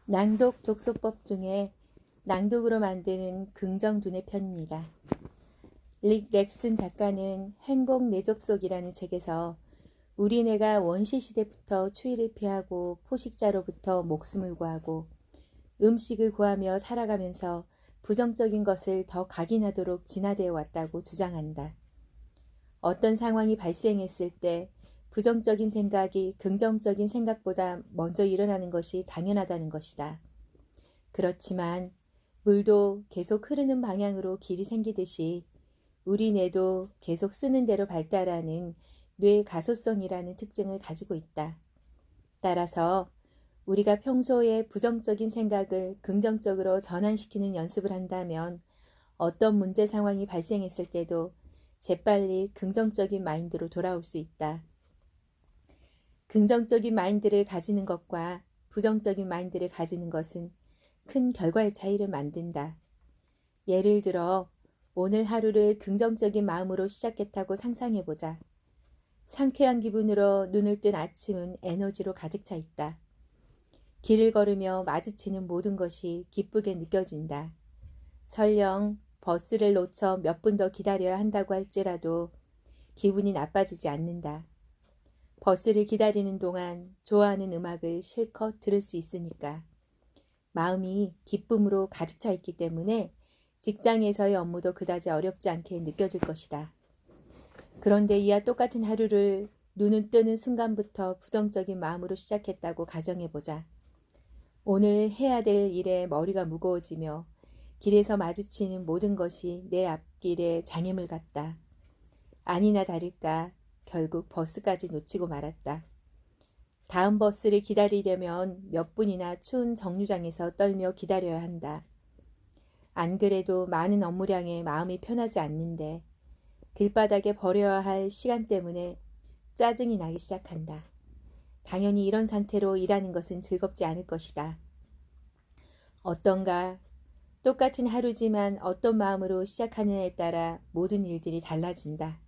낭독 독서법 중에 낭독으로 만드는 긍정둔의 편입니다. 릭 렉슨 작가는 행복 내접속이라는 책에서 우리네가 원시시대부터 추위를 피하고 포식자로부터 목숨을 구하고 음식을 구하며 살아가면서 부정적인 것을 더 각인하도록 진화되어 왔다고 주장한다. 어떤 상황이 발생했을 때 부정적인 생각이 긍정적인 생각보다 먼저 일어나는 것이 당연하다는 것이다. 그렇지만 물도 계속 흐르는 방향으로 길이 생기듯이 우리 뇌도 계속 쓰는 대로 발달하는 뇌 가소성이라는 특징을 가지고 있다. 따라서 우리가 평소에 부정적인 생각을 긍정적으로 전환시키는 연습을 한다면 어떤 문제 상황이 발생했을 때도 재빨리 긍정적인 마인드로 돌아올 수 있다. 긍정적인 마인드를 가지는 것과 부정적인 마인드를 가지는 것은 큰 결과의 차이를 만든다. 예를 들어 오늘 하루를 긍정적인 마음으로 시작했다고 상상해보자. 상쾌한 기분으로 눈을 뜬 아침은 에너지로 가득 차 있다. 길을 걸으며 마주치는 모든 것이 기쁘게 느껴진다. 설령 버스를 놓쳐 몇 분 더 기다려야 한다고 할지라도 기분이 나빠지지 않는다. 버스를 기다리는 동안 좋아하는 음악을 실컷 들을 수 있으니까. 마음이 기쁨으로 가득 차 있기 때문에 직장에서의 업무도 그다지 어렵지 않게 느껴질 것이다. 그런데 이와 똑같은 하루를 눈을 뜨는 순간부터 부정적인 마음으로 시작했다고 가정해보자. 오늘 해야 될 일에 머리가 무거워지며 길에서 마주치는 모든 것이 내 앞길에 장애물 같다. 아니나 다를까 결국 버스까지 놓치고 말았다. 다음 버스를 기다리려면 몇 분이나 추운 정류장에서 떨며 기다려야 한다. 안 그래도 많은 업무량에 마음이 편하지 않는데 길바닥에 버려야 할 시간 때문에 짜증이 나기 시작한다. 당연히 이런 상태로 일하는 것은 즐겁지 않을 것이다. 어떤가? 똑같은 하루지만 어떤 마음으로 시작하느냐에 따라 모든 일들이 달라진다.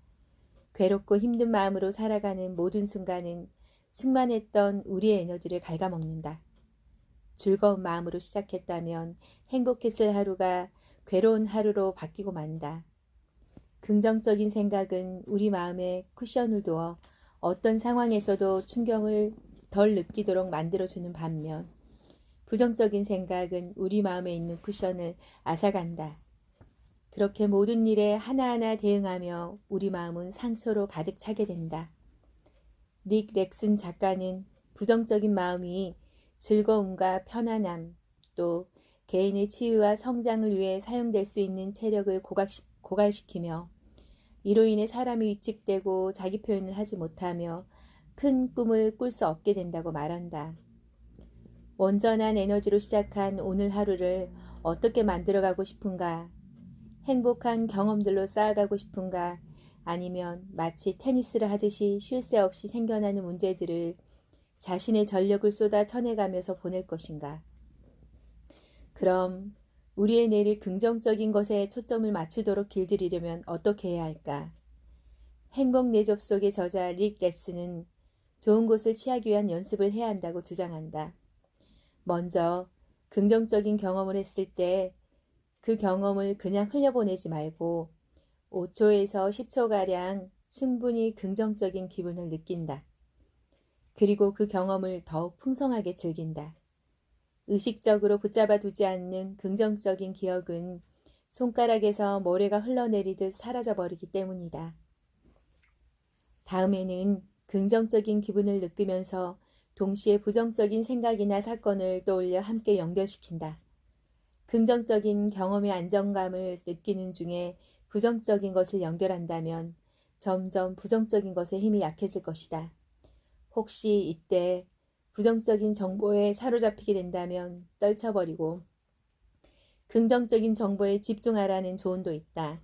괴롭고 힘든 마음으로 살아가는 모든 순간은 충만했던 우리의 에너지를 갉아먹는다. 즐거운 마음으로 시작했다면 행복했을 하루가 괴로운 하루로 바뀌고 만다. 긍정적인 생각은 우리 마음에 쿠션을 두어 어떤 상황에서도 충격을 덜 느끼도록 만들어주는 반면 부정적인 생각은 우리 마음에 있는 쿠션을 앗아간다. 그렇게 모든 일에 하나하나 대응하며 우리 마음은 상처로 가득 차게 된다. 릭 렉슨 작가는 부정적인 마음이 즐거움과 편안함, 또 개인의 치유와 성장을 위해 사용될 수 있는 체력을 고갈시키며 이로 인해 사람이 위축되고 자기 표현을 하지 못하며 큰 꿈을 꿀 수 없게 된다고 말한다. 온전한 에너지로 시작한 오늘 하루를 어떻게 만들어가고 싶은가? 행복한 경험들로 쌓아가고 싶은가? 아니면 마치 테니스를 하듯이 쉴 새 없이 생겨나는 문제들을 자신의 전력을 쏟아 쳐내가면서 보낼 것인가? 그럼 우리의 뇌를 긍정적인 것에 초점을 맞추도록 길들이려면 어떻게 해야 할까? 행복 내접속의 저자 릭 레슨은 좋은 곳을 취하기 위한 연습을 해야 한다고 주장한다. 먼저 긍정적인 경험을 했을 때 그 경험을 그냥 흘려보내지 말고 5초에서 10초가량 충분히 긍정적인 기분을 느낀다. 그리고 그 경험을 더욱 풍성하게 즐긴다. 의식적으로 붙잡아 두지 않는 긍정적인 기억은 손가락에서 모래가 흘러내리듯 사라져버리기 때문이다. 다음에는 긍정적인 기분을 느끼면서 동시에 부정적인 생각이나 사건을 떠올려 함께 연결시킨다. 긍정적인 경험의 안정감을 느끼는 중에 부정적인 것을 연결한다면 점점 부정적인 것의 힘이 약해질 것이다. 혹시 이때 부정적인 정보에 사로잡히게 된다면 떨쳐버리고 긍정적인 정보에 집중하라는 조언도 있다.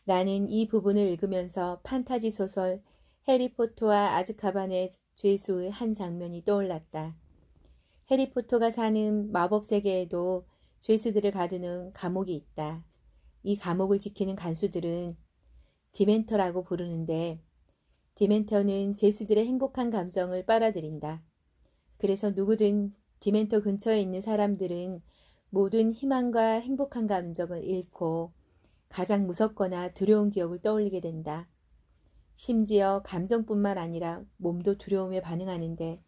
나는 이 부분을 읽으면서 판타지 소설 해리포터와 아즈카반의 죄수의 한 장면이 떠올랐다. 해리포터가 사는 마법 세계에도 죄수들을 가두는 감옥이 있다. 이 감옥을 지키는 간수들은 디멘터라고 부르는데 디멘터는 죄수들의 행복한 감정을 빨아들인다. 그래서 누구든 디멘터 근처에 있는 사람들은 모든 희망과 행복한 감정을 잃고 가장 무섭거나 두려운 기억을 떠올리게 된다. 심지어 감정뿐만 아니라 몸도 두려움에 반응하는데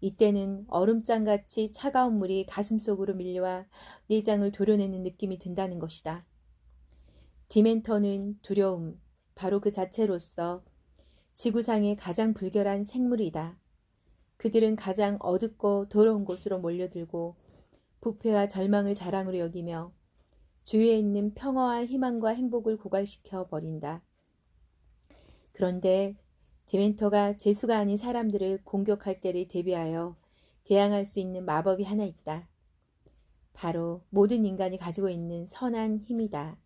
이때는 얼음장같이 차가운 물이 가슴속으로 밀려와 내장을 도려내는 느낌이 든다는 것이다. 디멘터는 두려움, 바로 그 자체로서 지구상의 가장 불결한 생물이다. 그들은 가장 어둡고 더러운 곳으로 몰려들고 부패와 절망을 자랑으로 여기며 주위에 있는 평화와 희망과 행복을 고갈시켜 버린다. 그런데 디멘터가 죄수가 아닌 사람들을 공격할 때를 대비하여 대항할 수 있는 마법이 하나 있다. 바로 모든 인간이 가지고 있는 선한 힘이다.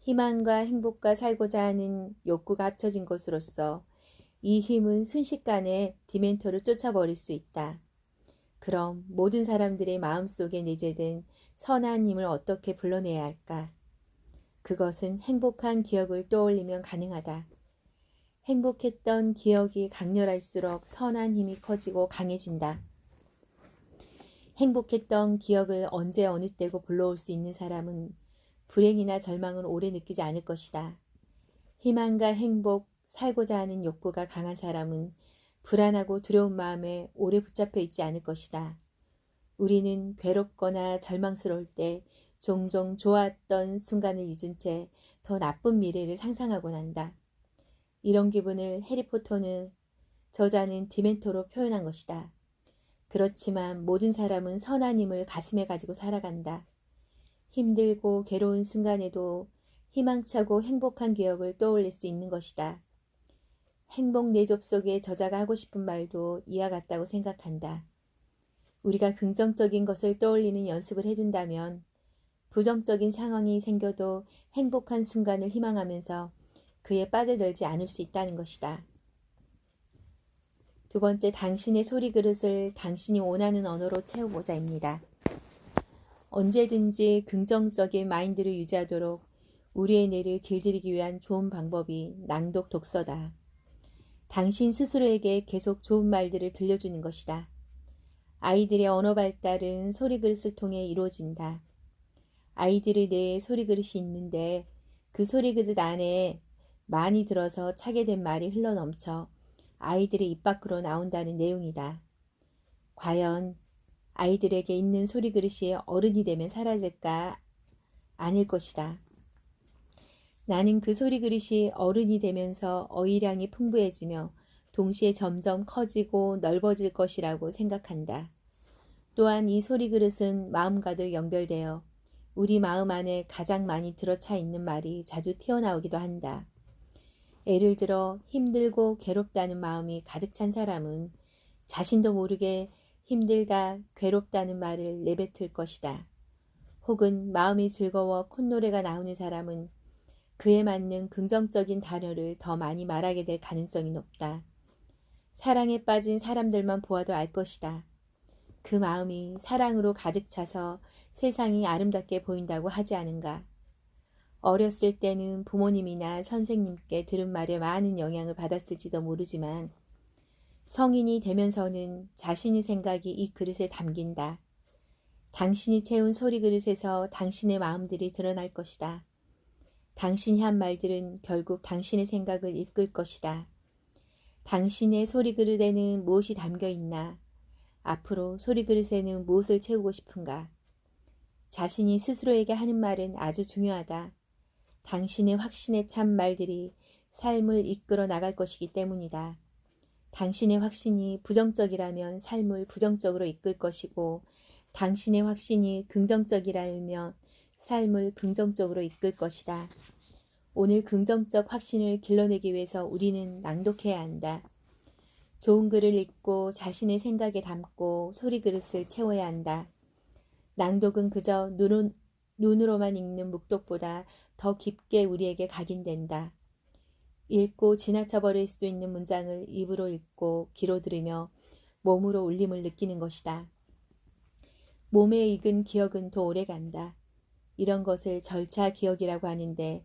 희망과 행복과 살고자 하는 욕구가 합쳐진 것으로서 이 힘은 순식간에 디멘터를 쫓아버릴 수 있다. 그럼 모든 사람들의 마음속에 내재된 선한 힘을 어떻게 불러내야 할까? 그것은 행복한 기억을 떠올리면 가능하다. 행복했던 기억이 강렬할수록 선한 힘이 커지고 강해진다. 행복했던 기억을 언제 어느 때고 불러올 수 있는 사람은 불행이나 절망을 오래 느끼지 않을 것이다. 희망과 행복, 살고자 하는 욕구가 강한 사람은 불안하고 두려운 마음에 오래 붙잡혀 있지 않을 것이다. 우리는 괴롭거나 절망스러울 때 종종 좋았던 순간을 잊은 채 더 나쁜 미래를 상상하곤 한다. 이런 기분을 해리포터는 저자는 디멘토로 표현한 것이다. 그렇지만 모든 사람은 선한 힘을 가슴에 가지고 살아간다. 힘들고 괴로운 순간에도 희망차고 행복한 기억을 떠올릴 수 있는 것이다. 행복 내접 속에 저자가 하고 싶은 말도 이와 같다고 생각한다. 우리가 긍정적인 것을 떠올리는 연습을 해둔다면 부정적인 상황이 생겨도 행복한 순간을 희망하면서 그에 빠져들지 않을 수 있다는 것이다. 두 번째, 당신의 소리 그릇을 당신이 원하는 언어로 채워보자입니다. 언제든지 긍정적인 마인드를 유지하도록 우리의 뇌를 길들이기 위한 좋은 방법이 낭독 독서다. 당신 스스로에게 계속 좋은 말들을 들려주는 것이다. 아이들의 언어 발달은 소리 그릇을 통해 이루어진다. 아이들의 뇌에 소리 그릇이 있는데 그 소리 그릇 안에 많이 들어서 차게 된 말이 흘러넘쳐 아이들의 입 밖으로 나온다는 내용이다. 과연 아이들에게 있는 소리 그릇이 어른이 되면 사라질까? 아닐 것이다. 나는 그 소리 그릇이 어른이 되면서 어휘량이 풍부해지며 동시에 점점 커지고 넓어질 것이라고 생각한다. 또한 이 소리 그릇은 마음과도 연결되어 우리 마음 안에 가장 많이 들어차 있는 말이 자주 튀어나오기도 한다. 예를 들어 힘들고 괴롭다는 마음이 가득 찬 사람은 자신도 모르게 힘들다, 괴롭다는 말을 내뱉을 것이다. 혹은 마음이 즐거워 콧노래가 나오는 사람은 그에 맞는 긍정적인 단어를 더 많이 말하게 될 가능성이 높다. 사랑에 빠진 사람들만 보아도 알 것이다. 그 마음이 사랑으로 가득 차서 세상이 아름답게 보인다고 하지 않은가. 어렸을 때는 부모님이나 선생님께 들은 말에 많은 영향을 받았을지도 모르지만 성인이 되면서는 자신의 생각이 이 그릇에 담긴다. 당신이 채운 소리 그릇에서 당신의 마음들이 드러날 것이다. 당신이 한 말들은 결국 당신의 생각을 이끌 것이다. 당신의 소리 그릇에는 무엇이 담겨 있나? 앞으로 소리 그릇에는 무엇을 채우고 싶은가? 자신이 스스로에게 하는 말은 아주 중요하다. 당신의 확신에 찬 말들이 삶을 이끌어 나갈 것이기 때문이다. 당신의 확신이 부정적이라면 삶을 부정적으로 이끌 것이고 당신의 확신이 긍정적이라면 삶을 긍정적으로 이끌 것이다. 오늘 긍정적 확신을 길러내기 위해서 우리는 낭독해야 한다. 좋은 글을 읽고 자신의 생각에 담고 소리 그릇을 채워야 한다. 낭독은 그저 눈으로만 읽는 묵독보다 더 깊게 우리에게 각인된다. 읽고 지나쳐버릴 수 있는 문장을 입으로 읽고 귀로 들으며 몸으로 울림을 느끼는 것이다. 몸에 익은 기억은 더 오래 간다. 이런 것을 절차 기억이라고 하는데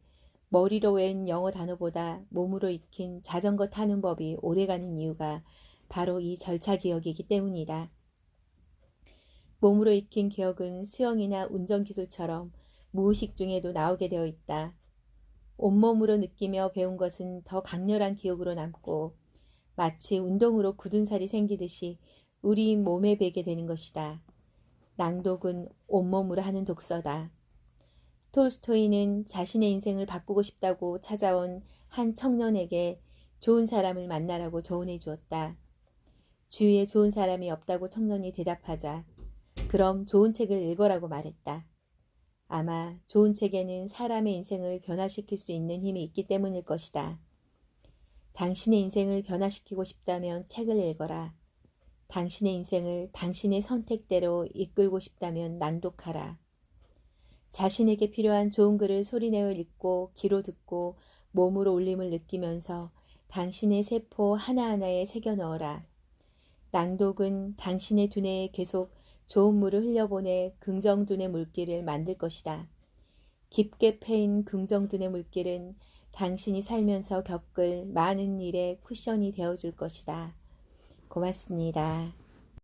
머리로 외운 영어 단어보다 몸으로 익힌 자전거 타는 법이 오래가는 이유가 바로 이 절차 기억이기 때문이다. 몸으로 익힌 기억은 수영이나 운전기술처럼 무의식 중에도 나오게 되어 있다. 온몸으로 느끼며 배운 것은 더 강렬한 기억으로 남고 마치 운동으로 굳은 살이 생기듯이 우리 몸에 배게 되는 것이다. 낭독은 온몸으로 하는 독서다. 톨스토이는 자신의 인생을 바꾸고 싶다고 찾아온 한 청년에게 좋은 사람을 만나라고 조언해 주었다. 주위에 좋은 사람이 없다고 청년이 대답하자 그럼 좋은 책을 읽어라고 말했다. 아마 좋은 책에는 사람의 인생을 변화시킬 수 있는 힘이 있기 때문일 것이다. 당신의 인생을 변화시키고 싶다면 책을 읽어라. 당신의 인생을 당신의 선택대로 이끌고 싶다면 낭독하라. 자신에게 필요한 좋은 글을 소리내어 읽고 귀로 듣고 몸으로 울림을 느끼면서 당신의 세포 하나하나에 새겨 넣어라. 낭독은 당신의 두뇌에 계속 좋은 물을 흘려보내 긍정둔의 물길을 만들 것이다. 깊게 패인 긍정둔의 물길은 당신이 살면서 겪을 많은 일의 쿠션이 되어줄 것이다. 고맙습니다.